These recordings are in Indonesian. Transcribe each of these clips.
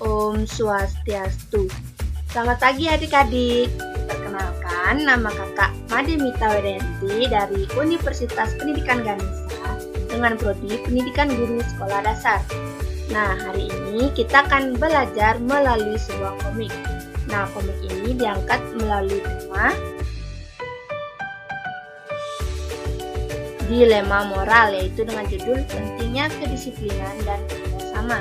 Om Swastiastu. Selamat pagi adik-adik. Perkenalkan, nama kakak Made Mita Wedenti dari Universitas Pendidikan Ganesha dengan prodi Pendidikan Guru Sekolah Dasar. Nah, hari ini kita akan belajar melalui sebuah komik. Nah, komik ini diangkat melalui tema dilema moral, yaitu dengan judul pentingnya kedisiplinan dan kerjasama.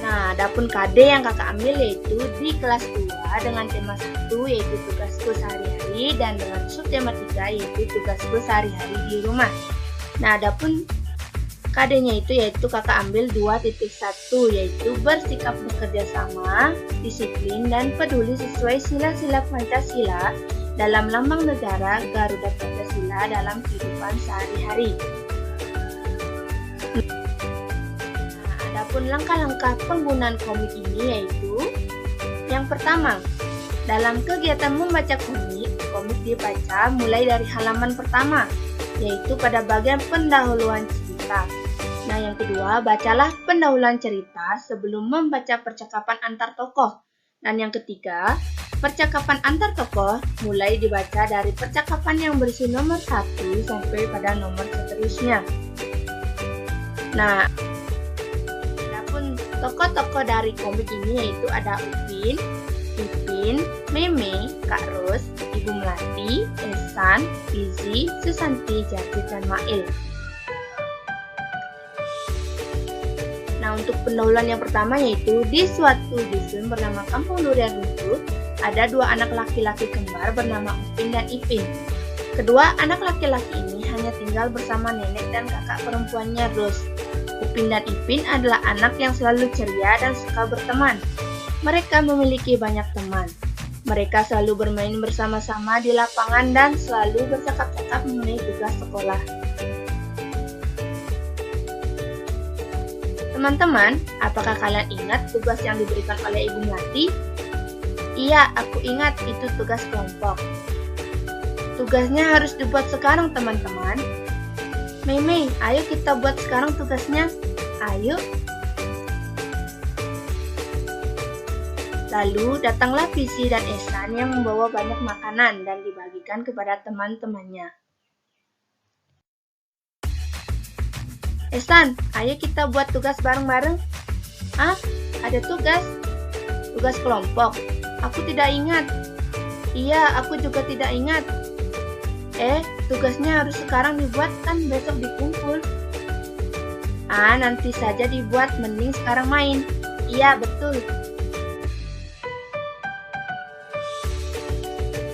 Nah, adapun KD yang kakak ambil yaitu di kelas 2 dengan tema 1 yaitu tugasku sehari-hari dan dengan subtema 3 yaitu tugasku sehari-hari di rumah. Nah, adapun KD-nya yaitu kakak ambil 2.1 yaitu bersikap bekerja sama, disiplin dan peduli sesuai sila-sila Pancasila dalam lambang negara Garuda Pancasila dalam kehidupan sehari-hari. Adapun langkah-langkah penggunaan komik ini yaitu yang pertama, dalam kegiatan membaca komik dibaca mulai dari halaman pertama, yaitu pada bagian pendahuluan cerita. Nah, yang kedua, bacalah pendahuluan cerita sebelum membaca percakapan antar tokoh. Dan yang ketiga, percakapan antar tokoh mulai dibaca dari percakapan yang berisi nomor 1 sampai pada nomor seterusnya. Nah, tokoh-tokoh dari komik ini yaitu ada Upin, Ipin, Meme, Kak Ros, Ibu Melati, Ehsan, Fizi, Susanti, Jati, dan Mail. Nah, untuk pendahuluan yang pertama yaitu di suatu dusun bernama Kampung Durian Runtuh, ada dua anak laki-laki kembar bernama Upin dan Ipin. Kedua anak laki-laki ini hanya tinggal bersama nenek dan kakak perempuannya Ros. Upin dan Ipin adalah anak yang selalu ceria dan suka berteman. Mereka memiliki banyak teman. Mereka selalu bermain bersama-sama di lapangan dan selalu bercakap-cakap mengenai tugas sekolah. Teman-teman, apakah kalian ingat tugas yang diberikan oleh Ibu Melati? Iya, aku ingat itu tugas kelompok. Tugasnya harus dibuat sekarang, teman-teman. Meme, ayo kita buat sekarang tugasnya. Ayo. Lalu datanglah Fizi dan Ehsan yang membawa banyak makanan dan dibagikan kepada teman-temannya. Ehsan, ayo kita buat tugas bareng-bareng. Ah, ada tugas? Tugas kelompok. Aku tidak ingat. Iya, aku juga tidak ingat. Tugasnya harus sekarang dibuat, kan besok dikumpul. Nanti saja dibuat, mending sekarang main. Iya, betul.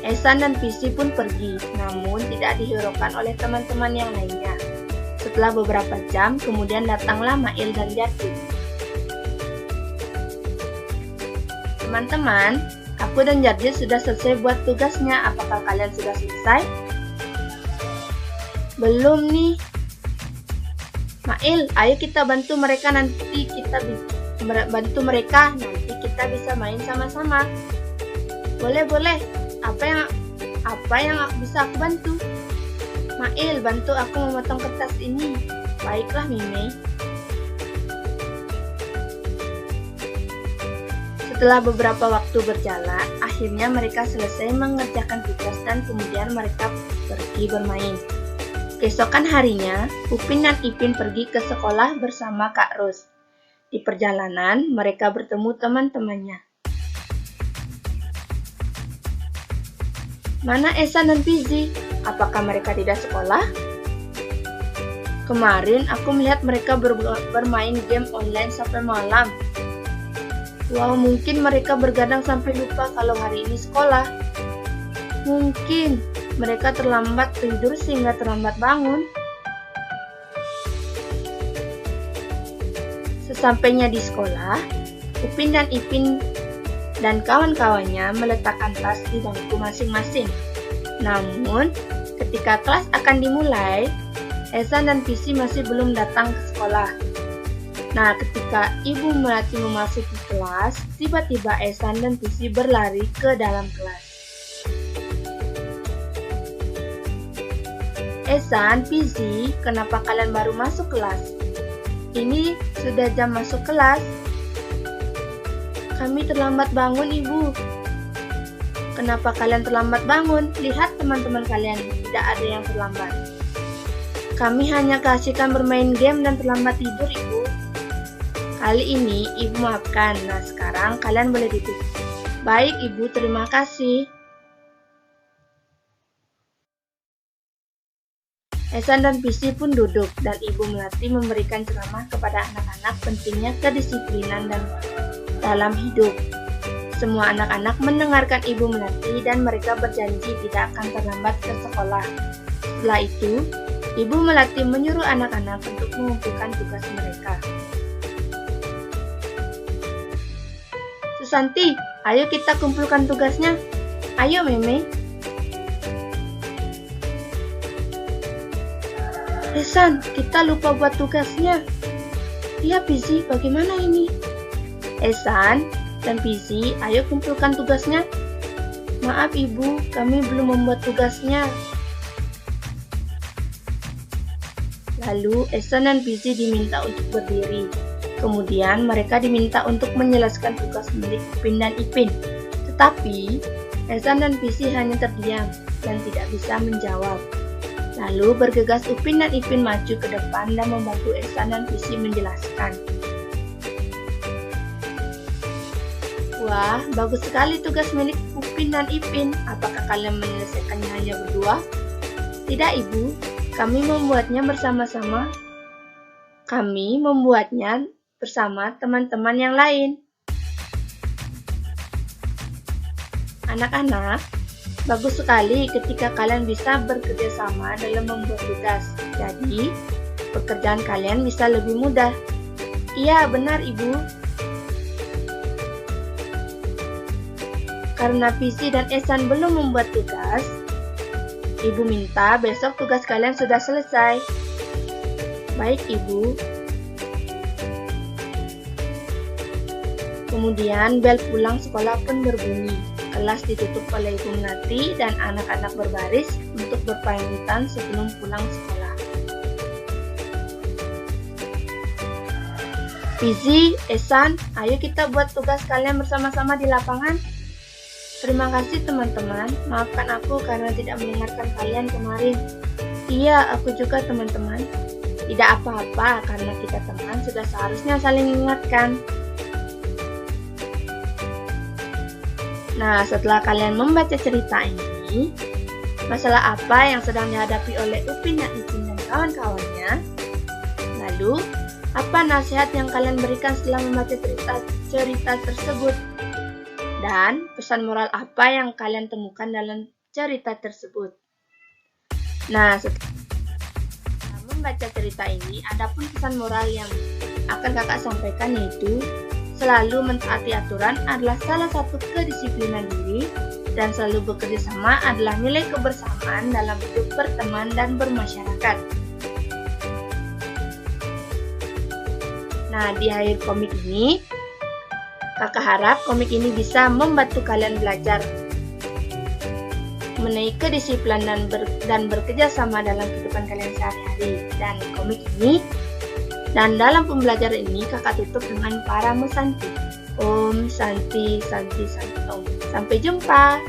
Ehsan dan Fizi pun pergi, namun tidak dihiraukan oleh teman-teman yang lainnya. Setelah beberapa jam, kemudian datanglah Mail dan Jati. Teman-teman, aku dan Jati sudah selesai buat tugasnya. Apakah kalian sudah selesai? Belum nih. Mail, ayo kita bantu mereka nanti kita bisa main sama-sama. Boleh. Apa yang bisa aku bantu? Mail, bantu aku memotong kertas ini. Baiklah, Mime. Setelah beberapa waktu berjalan, akhirnya mereka selesai mengerjakan tugas dan kemudian mereka pergi bermain. Keesokan harinya, Upin dan Ipin pergi ke sekolah bersama Kak Ros. Di perjalanan, mereka bertemu teman-temannya. Mana Ehsan dan Fizi? Apakah mereka tidak sekolah? Kemarin aku melihat mereka bermain game online sampai malam. Wow, mungkin mereka bergadang sampai lupa kalau hari ini sekolah. Mungkin mereka terlambat tidur sehingga terlambat bangun. Sesampainya di sekolah, Upin dan Ipin dan kawan-kawannya meletakkan tas di bangku masing-masing. Namun, ketika kelas akan dimulai, Ehsan dan Fizi masih belum datang ke sekolah. Nah, ketika Ibu Melati memasuki kelas, tiba-tiba Ehsan dan Fizi berlari ke dalam kelas. Ehsan, Fizi, kenapa kalian baru masuk kelas? Ini sudah jam masuk kelas. Kami terlambat bangun, Ibu. Kenapa kalian terlambat bangun? Lihat teman-teman kalian, tidak ada yang terlambat. Kami hanya keasikan bermain game dan terlambat tidur, Ibu. Kali ini Ibu maafkan. Nah, sekarang kalian boleh tidur. Baik, Ibu, terima kasih. Ehsan dan Visi pun duduk, dan Ibu Melati memberikan ceramah kepada anak-anak pentingnya kedisiplinan dan dalam hidup. Semua anak-anak mendengarkan Ibu Melati dan mereka berjanji tidak akan terlambat ke sekolah. Setelah itu, Ibu Melati menyuruh anak-anak untuk mengumpulkan tugas mereka. Susanti, ayo kita kumpulkan tugasnya. Ayo, Meme. Ehsan, kita lupa buat tugasnya. Iya, Visi, bagaimana ini? Ehsan dan Visi, ayo kumpulkan tugasnya. Maaf, Ibu, kami belum membuat tugasnya. Lalu, Ehsan dan Visi diminta untuk berdiri. Kemudian, mereka diminta untuk menjelaskan tugas milik Upin dan Ipin. Tetapi, Ehsan dan Visi hanya terdiam dan tidak bisa menjawab. Lalu bergegas Upin dan Ipin maju ke depan dan membantu Ehsan dan Visi menjelaskan. Wah, bagus sekali tugas milik Upin dan Ipin. Apakah kalian menyelesaikannya hanya berdua? Tidak, Ibu. Kami membuatnya bersama-sama. Kami membuatnya bersama teman-teman yang lain. Anak-anak, bagus sekali ketika kalian bisa bekerja sama dalam membuat tugas. Jadi, pekerjaan kalian bisa lebih mudah. Iya, benar, Ibu. Karena Visi dan Ehsan belum membuat tugas, Ibu minta besok tugas kalian sudah selesai. Baik, Ibu. Kemudian bel pulang sekolah pun berbunyi. Kelas ditutup oleh Ibu Melati dan anak-anak berbaris untuk berpamitan sebelum pulang sekolah. Visi, Ehsan, ayo kita buat tugas kalian bersama-sama di lapangan. Terima kasih teman-teman, maafkan aku karena tidak mendengarkan kalian kemarin. Iya, aku juga teman-teman. Tidak apa-apa, karena kita teman sudah seharusnya saling mengingatkan. Nah, setelah kalian membaca cerita ini, masalah apa yang sedang dihadapi oleh Upin dan Ipin dan kawan-kawannya? Lalu, apa nasihat yang kalian berikan setelah membaca cerita tersebut? Dan pesan moral apa yang kalian temukan dalam cerita tersebut? Nah, setelah membaca cerita ini, ada pun pesan moral yang akan kakak sampaikan, yaitu selalu mentaati aturan adalah salah satu kedisiplinan diri, dan selalu bekerja sama adalah nilai kebersamaan dalam hidup berteman dan bermasyarakat. Nah, di akhir komik ini, kakak harap komik ini bisa membantu kalian belajar mengenai kedisiplinan dan bekerja sama dalam kehidupan kalian sehari-hari. Dan komik ini dan dalam pembelajaran ini kakak tutup dengan para Santi. Om Santi Santi Santi Om. Sampai jumpa.